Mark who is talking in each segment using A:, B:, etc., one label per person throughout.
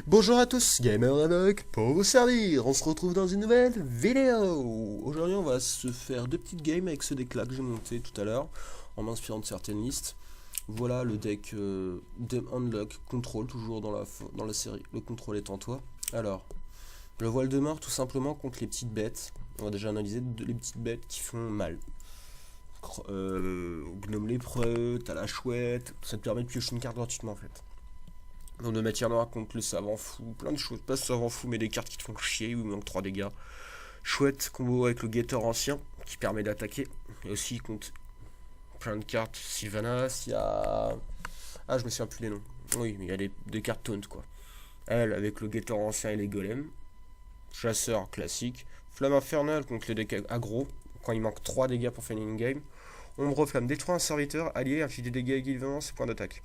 A: Bonjour à tous, Gamer Enoch pour vous servir. On se retrouve dans une nouvelle vidéo. Aujourd'hui, on va se faire deux petites games avec ce deck-là que j'ai monté tout à l'heure en m'inspirant de certaines listes. Voilà le deck Unlock Control, toujours dans la série. Le contrôle est en toi. Alors, le voile de mort tout simplement contre les petites bêtes. On va déjà analyser les petites bêtes qui font mal. Gnome lépreux, t'as la chouette, ça te permet de piocher une carte gratuitement en fait. Donc de matière noire contre le savant fou, plein de choses, pas ce savant fou mais des cartes qui te font chier, où il manque 3 dégâts. Chouette combo avec le guetteur ancien qui permet d'attaquer, et aussi contre plein de cartes, Sylvanas, il y a... Ah je me souviens plus des noms, oui mais il y a des cartes taunt quoi. Elle avec le guetteur ancien et les golems, chasseur classique, flamme infernale contre les decks aggro, quand il manque 3 dégâts pour finir une game. Ombre flamme détruit un serviteur, allié, inflige des dégâts équivalents, c'est point d'attaque.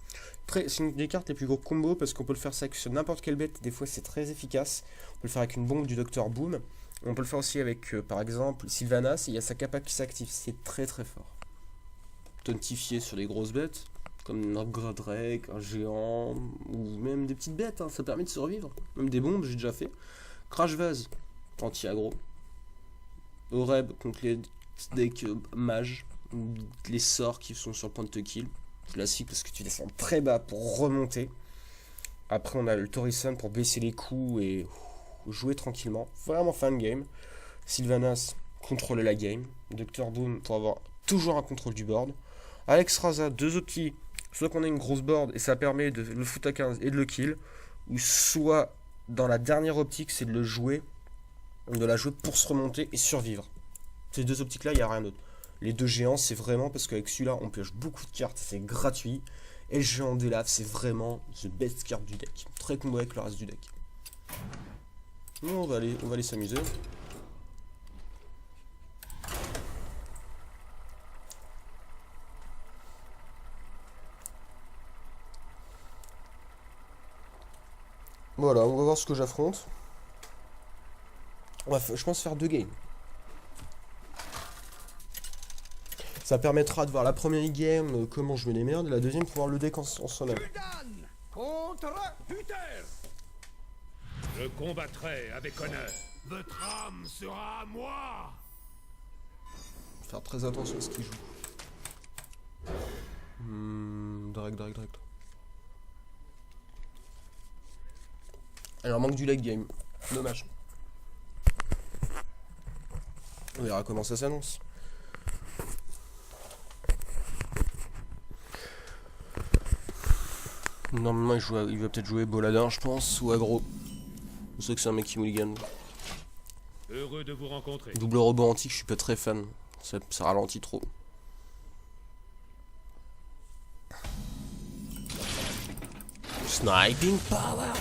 A: C'est une des cartes les plus gros combos parce qu'on peut le faire ça sur n'importe quelle bête, des fois c'est très efficace. On peut le faire avec une bombe du Docteur Boom. On peut le faire aussi avec par exemple Sylvanas, et il y a sa capa qui s'active, c'est très très fort. Tontifié sur les grosses bêtes, comme un gros Drake, un géant, ou même des petites bêtes, hein, ça permet de survivre. Même des bombes, j'ai déjà fait. Crash Vase, anti-aggro. Oreb contre les decks mages, les sorts qui sont sur le point de te kill. Classique parce que tu descends très bas pour remonter. Après on a le Torison pour baisser les coups et jouer tranquillement. Vraiment fan game. Sylvanas contrôler la game. Dr Boom pour avoir toujours un contrôle du board. Alex Raza, deux outils. Soit qu'on a une grosse board et ça permet de le foutre à 15 et de le kill. Ou soit dans la dernière optique c'est de le jouer. De la jouer pour se remonter et survivre. Ces deux optiques là il n'y a rien d'autre. Les deux géants, c'est vraiment parce qu'avec celui-là, on pioche beaucoup de cartes, c'est gratuit. Et le géant des laves, c'est vraiment the best carte du deck. Très combo avec le reste du deck. Bon, on va aller s'amuser. Voilà, on va voir ce que j'affronte. On va, je pense, faire deux games. Ça permettra de voir la première game, comment je mets les merdes, et la deuxième pour voir le deck en solo.
B: Contre Uther. Je combattrai avec honneur. Votre âme sera à moi.
A: Faire très attention à ce qu'il joue. Direct. Alors manque du late game. Dommage. On verra comment ça s'annonce. Normalement il va peut-être jouer Boladin je pense, ou aggro. Je sais que c'est un mec qui mulligan.
B: Heureux de vous rencontrer.
A: Double robot antique je suis pas très fan, ça ralentit trop. Sniping power.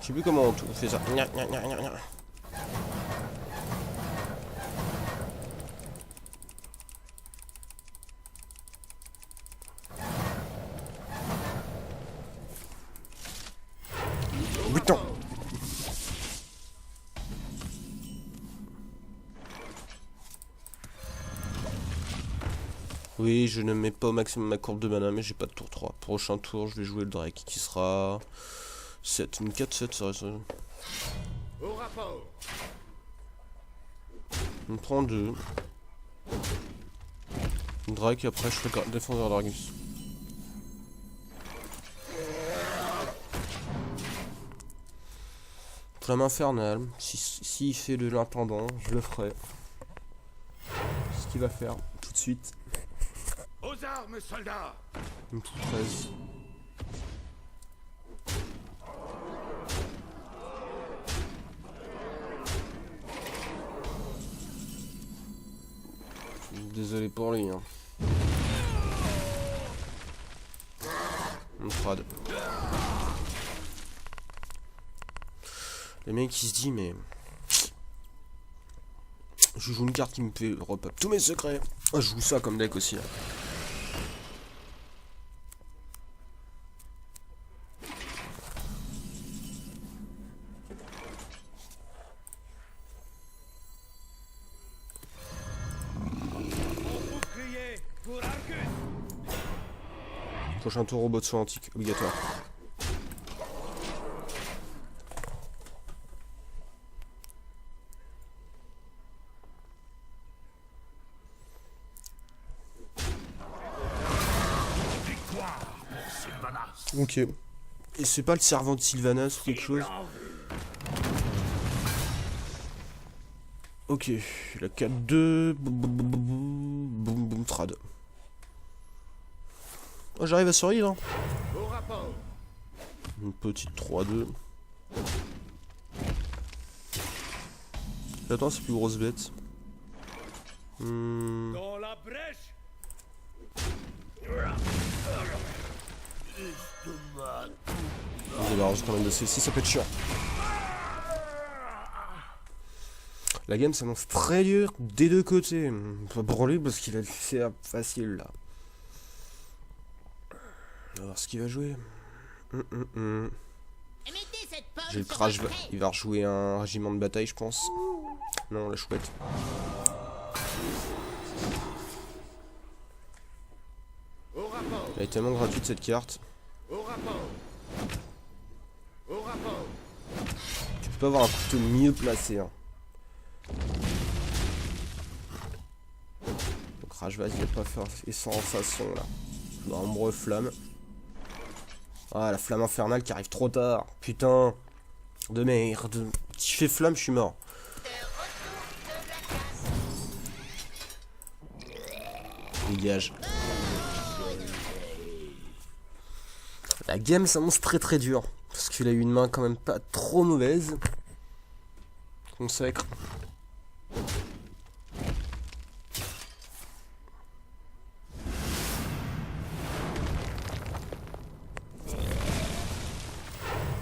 A: Je sais plus comment on fait ça. Putain. Oui, je ne mets pas au maximum ma courbe de mana, mais j'ai pas de tour 3. Prochain tour, je vais jouer le Drake qui sera 7, une 4-7, ça reste.
B: Au rapport.
A: On prend 2. Drake, après je fais défenseur d'Argus. Flamme infernale, si il fait de l'intendant, je le ferai. C'est ce qu'il va faire tout de suite.
B: Aux armes, soldats.
A: Une toute 13. Désolé pour lui. Hein. Une trad. Le mec qui se dit mais Je joue une carte qui me fait repop tous mes secrets. Ah, je joue ça comme deck aussi là. Prochain tour robot de soin antique, obligatoire. Ok. Et c'est pas le servant de Sylvanas ou quelque chose? Ok, la 4-2. Boum boum trad. Oh, j'arrive à survivre. Hein.
B: Au rapport.
A: Une petite 3-2. J'attends ces plus grosses bêtes.
B: Dans la brèche.
A: On débarrasse quand même de celle-ci, ça peut être chiant. La game s'annonce très dure des deux côtés. Pas pour lui parce qu'il a c'est facile là. On va voir ce qu'il va jouer. J'ai le crash, il va rejouer un régiment de bataille je pense. Non, la chouette.
B: Au rapport.
A: Elle est tellement gratuite cette carte.
B: Au rapport. Au rapport.
A: Tu peux pas avoir un couteau mieux placé. Hein. Le crash vas-y, il va pas faire et sans façon là. Nombreux flamme. Ah, la flamme infernale qui arrive trop tard. Putain. De merde. Si je fais flamme, je suis mort. Dégage. La game s'annonce très dur. Parce qu'il a eu une main quand même pas trop mauvaise. Consacre.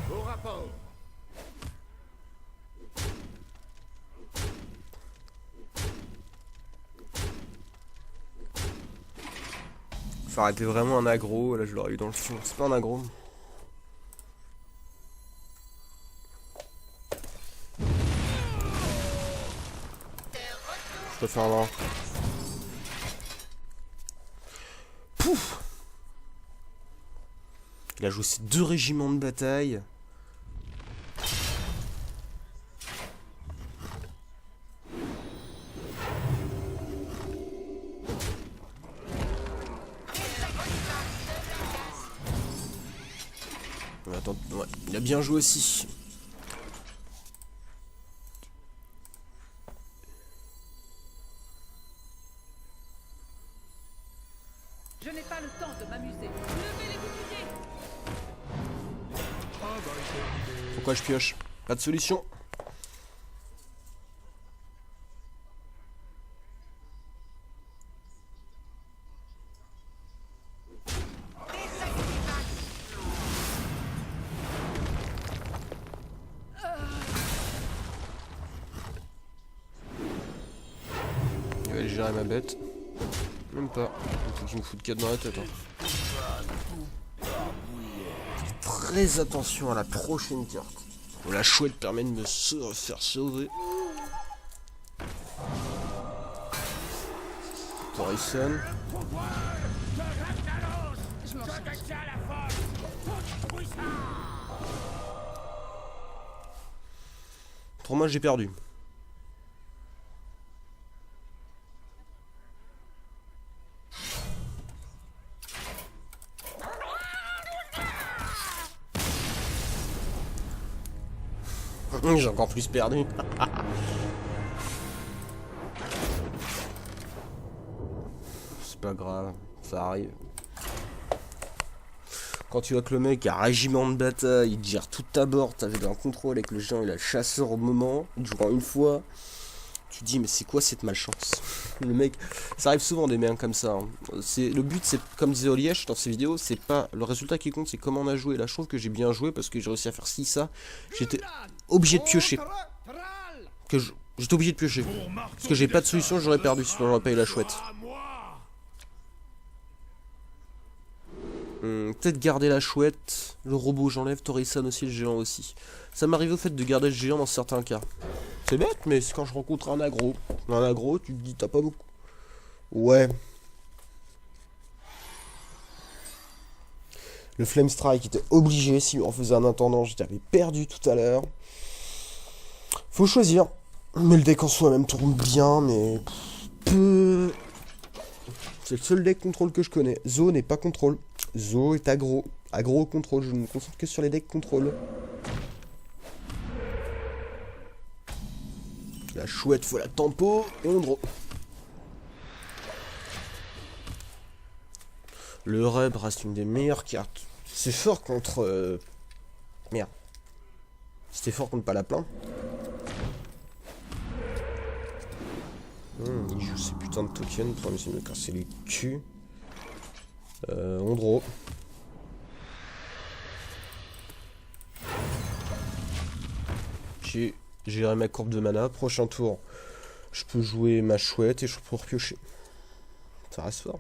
B: Au rapport.
A: Ça aurait été vraiment un aggro, là je l'aurais eu dans le fond. C'est pas un aggro. Je peux faire là. Pouf. Il a joué ses 2 régiments de bataille. Attends, ouais, il a bien joué aussi.
C: Je n'ai pas le temps de m'amuser. Levez les boucliers.
A: Pourquoi je pioche? Pas de solution. Il va gérer ma bête. Même pas. Il faut qu'il me foute 4 dans la tête. Hein. Très attention à la prochaine carte. La chouette permet de me faire sauver. Torison. Pour moi j'ai perdu. J'ai encore plus perdu. C'est pas grave, ça arrive. Quand tu vois que le mec a un régiment de bataille, il te gère toute ta board, t'avais un contrôle avec le géant, il a le chasseur au moment, il joue en une fois. Tu te dis mais c'est quoi cette malchance? Le mec, ça arrive souvent des mecs comme ça. Hein. Le but c'est, comme disait Olièche dans ses vidéos, c'est pas le résultat qui compte, c'est comment on a joué. Là je trouve que j'ai bien joué parce que j'ai réussi à faire ci, ça. J'étais obligé de piocher. J'étais obligé de piocher. Parce que j'ai pas de solution, j'aurais perdu sinon j'aurais pas eu la chouette. Peut-être garder la chouette. Le robot j'enlève, Torisan aussi, le géant aussi. Ça m'arrive au fait de garder le géant dans certains cas. C'est bête, mais c'est quand je rencontre un aggro. Un aggro, tu te dis t'as pas beaucoup. Ouais. Le Flame Strike était obligé, s'il en faisait un intendant, j'avais perdu tout à l'heure. Faut choisir. Mais le deck en soi-même tourne bien, mais... peu... C'est le seul deck contrôle que je connais. Zo n'est pas contrôle. Zo est aggro. Aggro contrôle, je ne me concentre que sur les decks contrôle. La chouette, faut la tempo, et on draw. Le Rub reste une des meilleures cartes. C'est fort contre... Merde. C'était fort contre Palapin. Il joue ces putains de tokens. Le problème c'est de me casser les culs. On draw. J'ai géré ma courbe de mana. Prochain tour, je peux jouer ma chouette et je peux repiocher. Ça reste fort.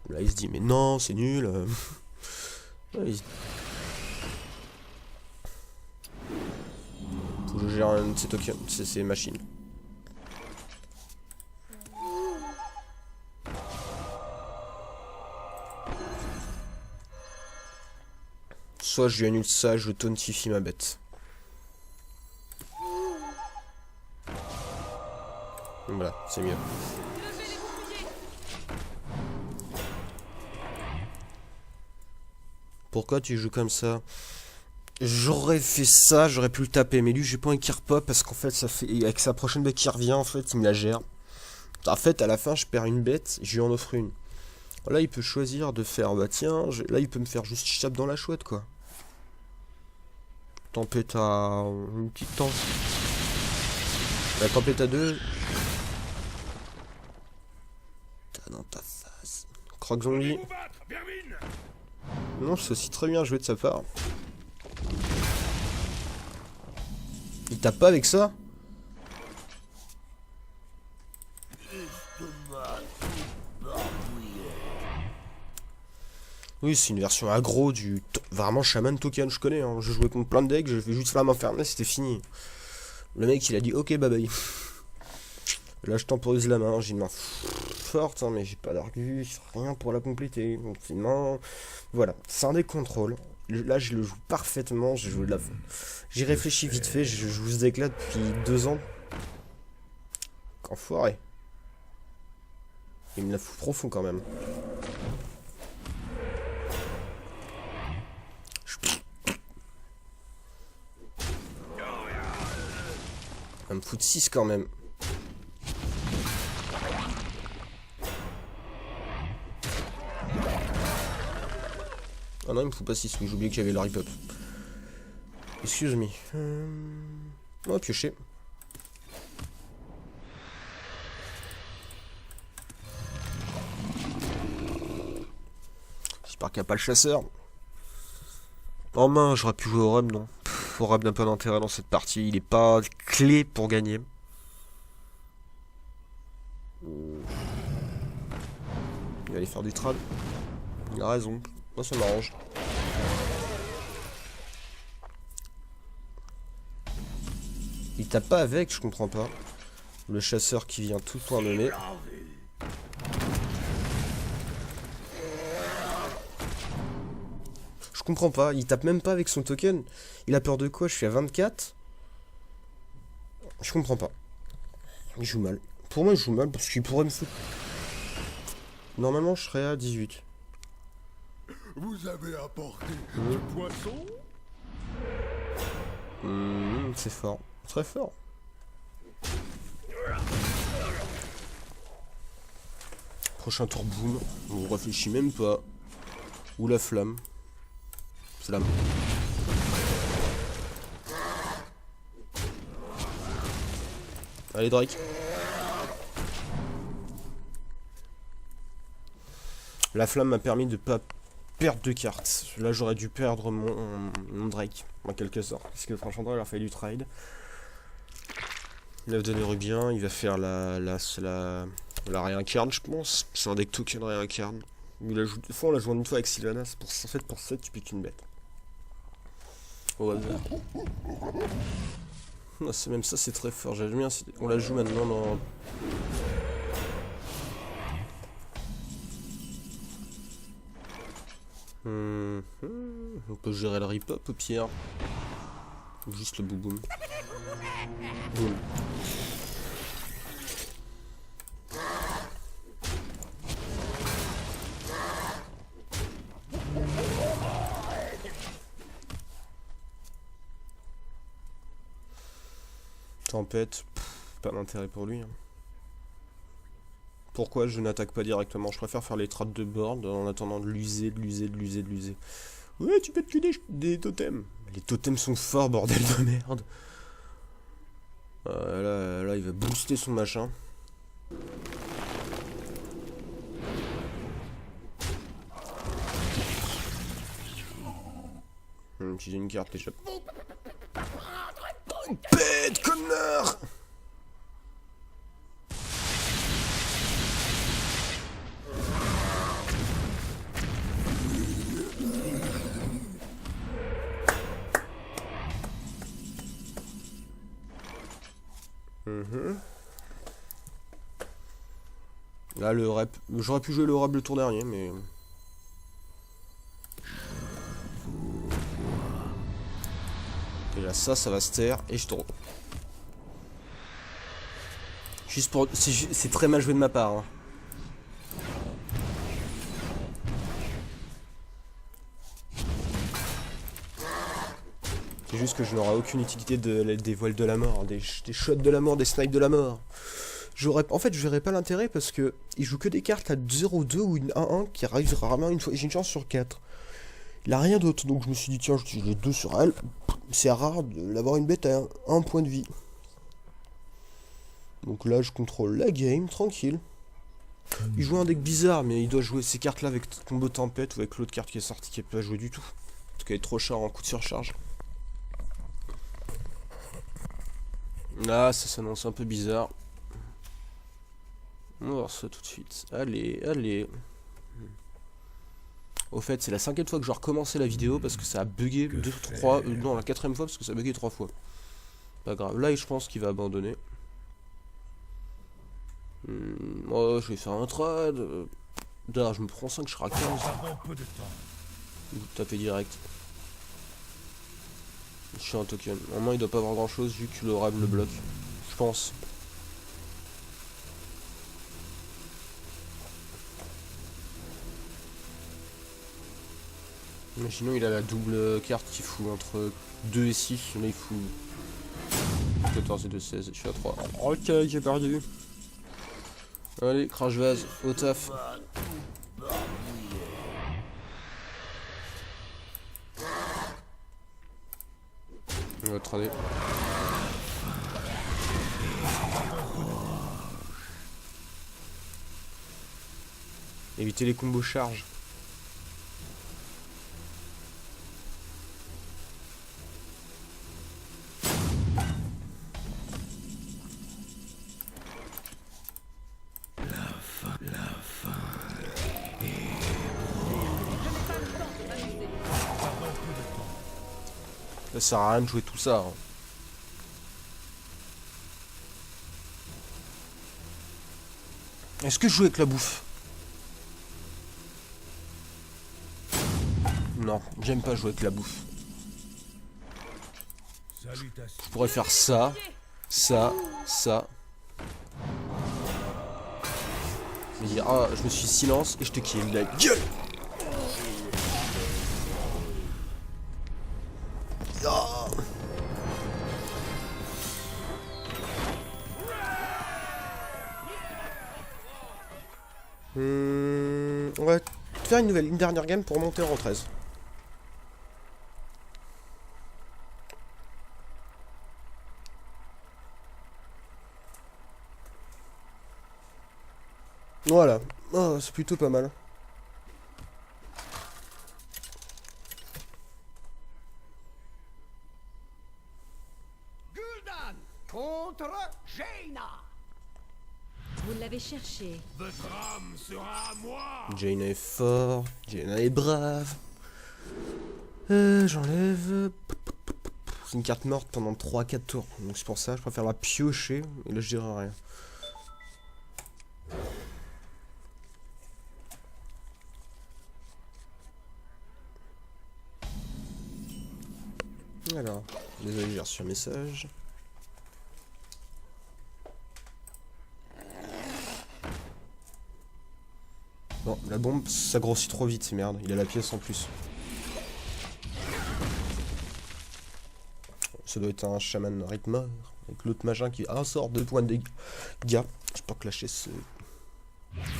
A: Là il se dit mais non c'est nul. Ouais, faut que je gère un de ces tokens, ces machines. Soit je lui annule ça, je tauntifie ma bête. Voilà, c'est mieux. Pourquoi tu joues comme ça? J'aurais fait ça, j'aurais pu le taper, mais lui j'ai pas un qui repop parce qu'en fait ça fait. Avec sa prochaine bête qui revient, en fait, il me la gère. En fait, à la fin, je perds une bête, je lui en offre une. Là, il peut choisir de faire, bah tiens, là il peut me faire juste chape dans la chouette quoi. Tempête à. Une petite temps. La tempête à 2. T'as dans ta face. Croque zombie. Non, c'est aussi très bien joué de sa part. Il tape pas avec ça? Oui, c'est une version aggro du... Vraiment Shaman Token, je connais. Hein. Je jouais contre plein de decks, j'ai fait juste Flamme Infernale, c'était fini. Le mec, il a dit ok, bye bye. Là, je temporise la main, j'ai une main forte, hein, mais j'ai pas d'argus, rien pour la compléter. Donc, finalement, voilà, c'est un des contrôles. Là, je le joue parfaitement, j'ai joué de la... J'ai réfléchi vite fait, je joue ce deck là depuis 2 ans. Enfoiré. Il me la fout profond quand même. Il me fout de 6 quand même. Ah non, il me fout pas 6, oui, j'ai oublié qu'il y avait le rip-up. Excuse me. On va piocher. J'espère qu'il n'y a pas le chasseur. En main, j'aurais pu jouer au Rub, non. Au Rub n'a pas d'intérêt dans cette partie, il est pas clé pour gagner. Il va aller faire du trad. Il a raison. Moi ça m'arrange. Il tape pas avec, je comprends pas. Le chasseur qui vient tout le temps mener. Je comprends pas, il tape même pas avec son token. Il a peur de quoi? Je suis à 24. Je comprends pas. Il joue mal. Pour moi il joue mal parce qu'il pourrait me foutre. Normalement je serais à 18.
B: Vous avez apporté du poisson?
A: C'est fort. Très fort. Prochain tour boom. On réfléchit même pas. Ou la flamme. Flamme. Allez Drake. La flamme m'a permis de pas perte de cartes. Là, j'aurais dû perdre mon Drake, en quelque sorte. Parce que franchement, il a fallu du trade. Il va donner Rubien, il va faire la réincarne, je pense. C'est un deck token réincarne. Il a joué, des fois, on l'a joué une fois avec Sylvanas. En fait, pour 7, tu piques une bête. Au hasard. Ah, c'est même ça, c'est très fort. J'aime bien. On la joue maintenant dans. On peut gérer le rip-up au pire. Ou juste le boum-boum. Boum. Tempête, pas d'intérêt pour lui. Hein. Pourquoi je n'attaque pas directement? Je préfère faire les trades de board en attendant de l'user. Ouais, tu peux te culer des totems. Les totems sont forts, bordel de merde. Là, il va booster son machin. J'ai une carte déjà. Bête, connard! Là, le rep. J'aurais pu jouer le rep le tour dernier, mais. Déjà, ça va se taire et je tourne. Juste pour. C'est très mal joué de ma part. Hein. C'est juste que je n'aurai aucune utilité des voiles de la mort, des shots de la mort, des snipes de la mort. En fait, je verrais pas l'intérêt parce que il joue que des cartes à 0-2 ou une 1-1 qui arrivent rarement une fois. J'ai une chance sur 4. Il a rien d'autre, donc je me suis dit tiens, je tire les 2 sur elle. C'est rare d'avoir une bête à 1 point de vie. Donc là, je contrôle la game, tranquille. Il joue un deck bizarre, mais il doit jouer ces cartes-là avec combo tempête ou avec l'autre carte qui est sortie qui n'est pas jouée du tout. Parce qu'elle est trop chère en coup de surcharge. Là, ça s'annonce un peu bizarre. On va voir ça tout de suite. Allez. Au fait, c'est la 5e fois que je dois recommencer la vidéo parce que ça a bugué 2, 3... non, la 4e fois parce que ça a bugué 3 fois. Pas grave. Là, je pense qu'il va abandonner. Oh, je vais faire un trade. D'ailleurs, je me prends 5, je serai à 15. Taper direct. Je suis un token. En main, il doit pas avoir grand chose vu que le rab le bloque. Je pense. Imaginons il a la double carte qui fout entre 2 et 6. Là, il fout 14 et 2, 16. Je suis à 3. Ok, j'ai perdu. Allez, crash vase, au taf. On va trader. Éviter les combos charge. Ça sert à rien de jouer tout ça. Hein. Est-ce que je joue avec la bouffe? Non, j'aime pas jouer avec la bouffe. Je pourrais faire ça, ça. Mais dire, ah, je me suis silence et je te kill la gueule. On va faire une dernière game pour monter en 13. Voilà, oh, c'est plutôt pas mal.
B: contre Jaina.
D: Vous l'avez cherché.
B: Votre âme sera à moi.
A: Jaina est fort, Jaina est brave. J'enlève... C'est une carte morte pendant 3-4 tours. Donc c'est pour ça, je préfère la piocher. Et là, je dirai rien. Alors, désolé, j'ai reçu un message. Bon, la bombe, ça grossit trop vite, merde. Il a la pièce en plus. Ça doit être un chaman rythme avec l'autre magin qui a un sort 2 points de dégâts. Je peux pas clasher ce...
E: J'espère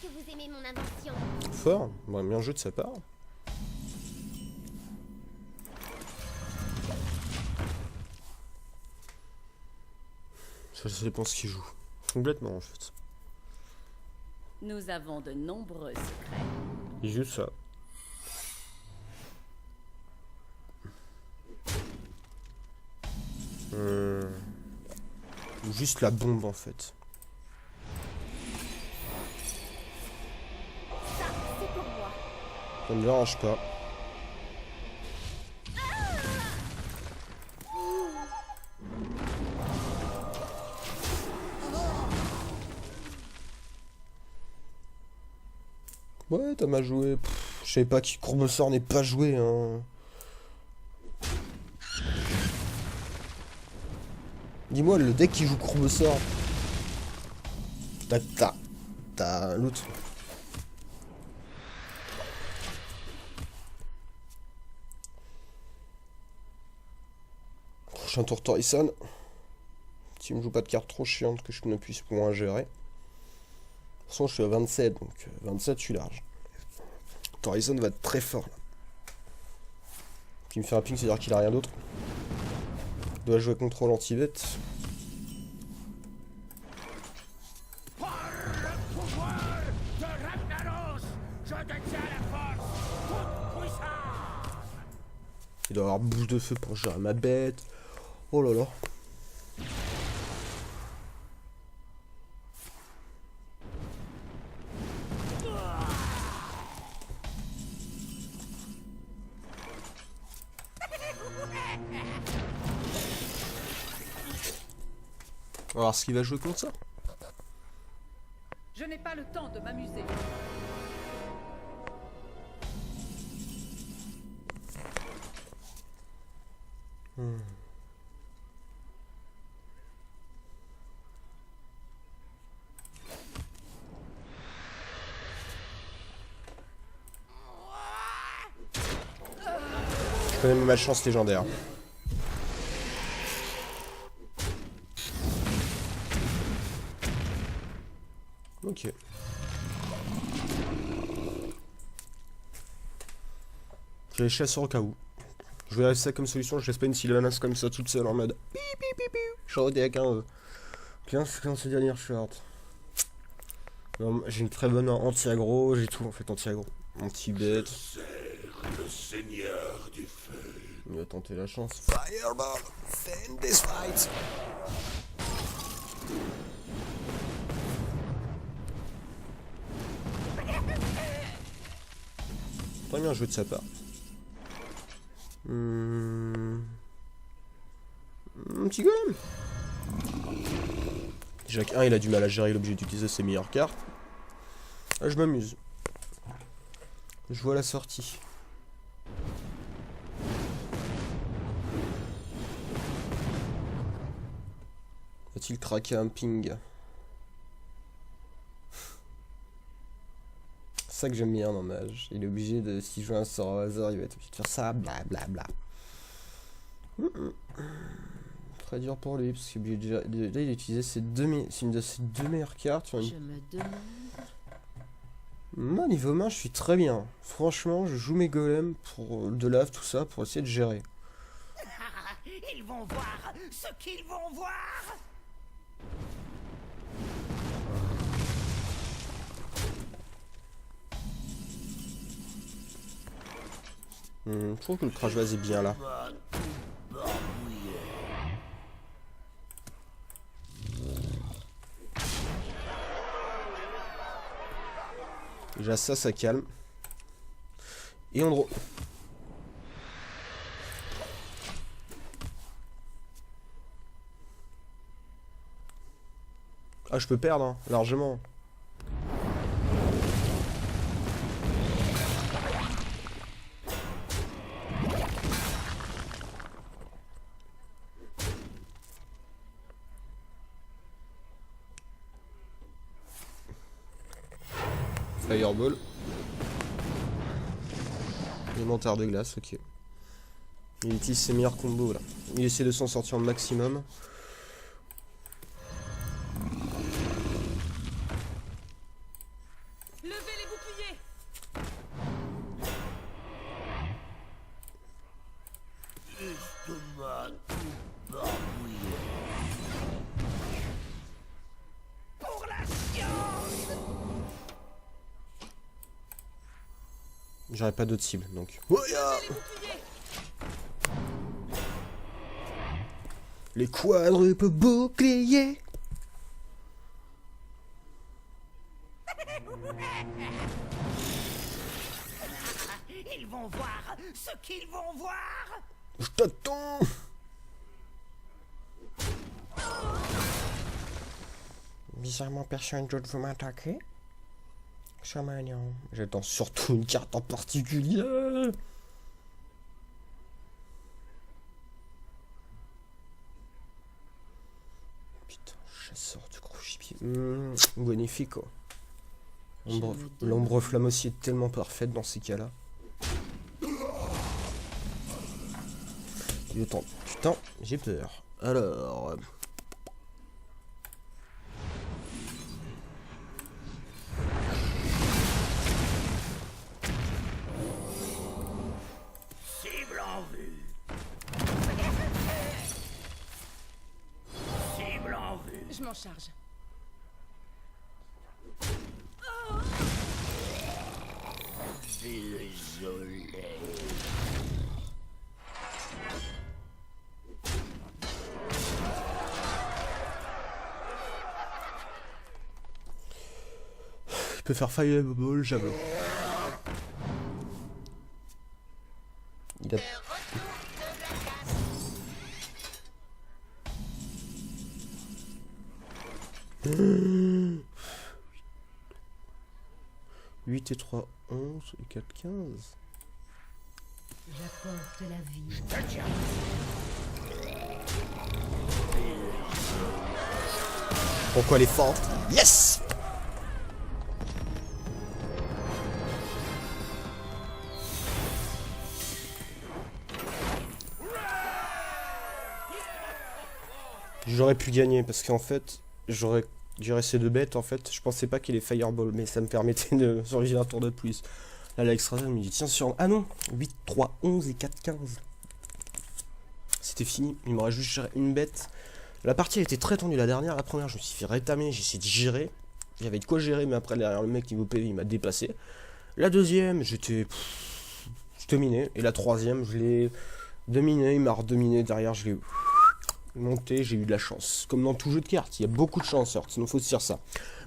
E: que vous aimez mon invention.
A: Fort, ouais, bien jeu de sa part. Ça dépend ce qu'il joue. Complètement en fait.
C: Nous avons de nombreux secrets.
A: Il joue ça. Ou juste la bombe en fait.
E: Ça, c'est pour moi.
A: Ça me dérange pas. Ouais, t'as mal joué. Je savais pas que Courbesort n'est pas joué, hein. Dis-moi, le deck qui joue Courbesort. T'as l'autre. Prochain tour Torison. S'il me joue pas de carte trop chiante que je ne puisse moins gérer. De toute façon, je suis à 27, donc 27, je suis large. Torison va être très fort là. Qui me fait un ping, c'est-à-dire qu'il a rien d'autre. Il doit jouer contrôle anti-bête.
B: Par le pouvoir de Ragnaros, je détiens la force toute puissance.
A: Il doit avoir bouche de feu pour gérer ma bête. Oh là là. On va voir ce qu'il va jouer contre ça.
C: Je n'ai pas le temps de m'amuser.
A: Je connais ma malchance légendaire. Ok. Je vais chasseur au cas où. Je vais laisser ça comme solution, je laisse pas une Sylvanas comme ça toute seule en mode pi pi pi pi. Je suis à 15. 15 dernière short. J'ai une très bonne anti-aggro, j'ai tout en fait anti-aggro. Anti-bête.
B: Le seigneur du feu.
A: Il va tenter la chance. Fireball! Send this fight! Très bien joué de sa part. Un petit golem. Jacques 1 il a du mal à gérer l'objet d'utiliser ses meilleures cartes. Là je m'amuse. Je vois la sortie. Va-t-il craquer un ping? C'est ça que j'aime bien dans Mage. Il est obligé de, s'il joue un sort au hasard, il va être obligé de faire ça, blablabla. Très dur pour lui, parce qu'il est obligé de, là il a utilisé ses une de ses deux meilleures cartes.
D: Je me demande.
A: Moi niveau main je suis très bien. Franchement je joue mes golems pour de lave tout ça pour essayer de gérer.
B: Ils vont voir ce qu'ils vont voir.
A: Je trouve que le crash vase est bien là. Déjà ça calme. Et on... Ah, je peux perdre, hein, largement. Fireball. Élémentaire de glace, ok. Il utilise ses meilleurs combos là. Il essaie de s'en sortir au maximum.
C: Levez les boucliers.
B: Pour la science.
A: J'aurais pas d'autres cibles donc.
C: Levez les boucliers.
A: Les quadruples boucliers.
B: Ils vont voir ce qu'ils vont voir.
A: Je t'attends. Bizarrement, personne d'autre veut m'attaquer. Ça m'énerve. J'attends surtout une carte en particulier. Putain, chasseur du gros gibier. Bonifico. L'ombre flamme aussi est tellement parfaite dans ces cas-là. Putain, j'ai peur. Alors...
B: Cible en vue. Cible en vue.
C: Je m'en charge.
B: Désolé.
A: Il peut faire Fireball, javelot. Il a... Mmh. 8 et 3, 11 et 4, 15.
D: J'apporte la vie.
A: Pourquoi elle est forte? Yes! J'aurais pu gagner parce qu'en fait, j'aurais ces deux bêtes en fait. Je pensais pas qu'il ait Fireball, mais ça me permettait de survivre un tour de plus. Là, l'Extrasen me dit tiens, sur. Ah non! 8, 3, 11 et 4, 15. C'était fini. Il m'aurait juste géré une bête. La partie a été très tendue la dernière. La première, je me suis fait rétamer. J'ai essayé de gérer. J'avais de quoi gérer, mais après, derrière le mec niveau PV, il m'a dépassé. La deuxième, je dominais. Et la troisième, je l'ai dominé. Il m'a redominé. Derrière, je l'ai monté. J'ai eu de la chance. Comme dans tout jeu de cartes, il y a beaucoup de chance. Sinon, faut se dire ça.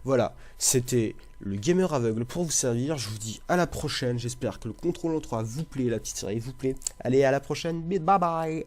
A: Voilà, c'était le Gamer Aveugle pour vous servir. Je vous dis à la prochaine. J'espère que le contrôle en 3 vous plaît. La petite série vous plaît. Allez, à la prochaine. Bye bye.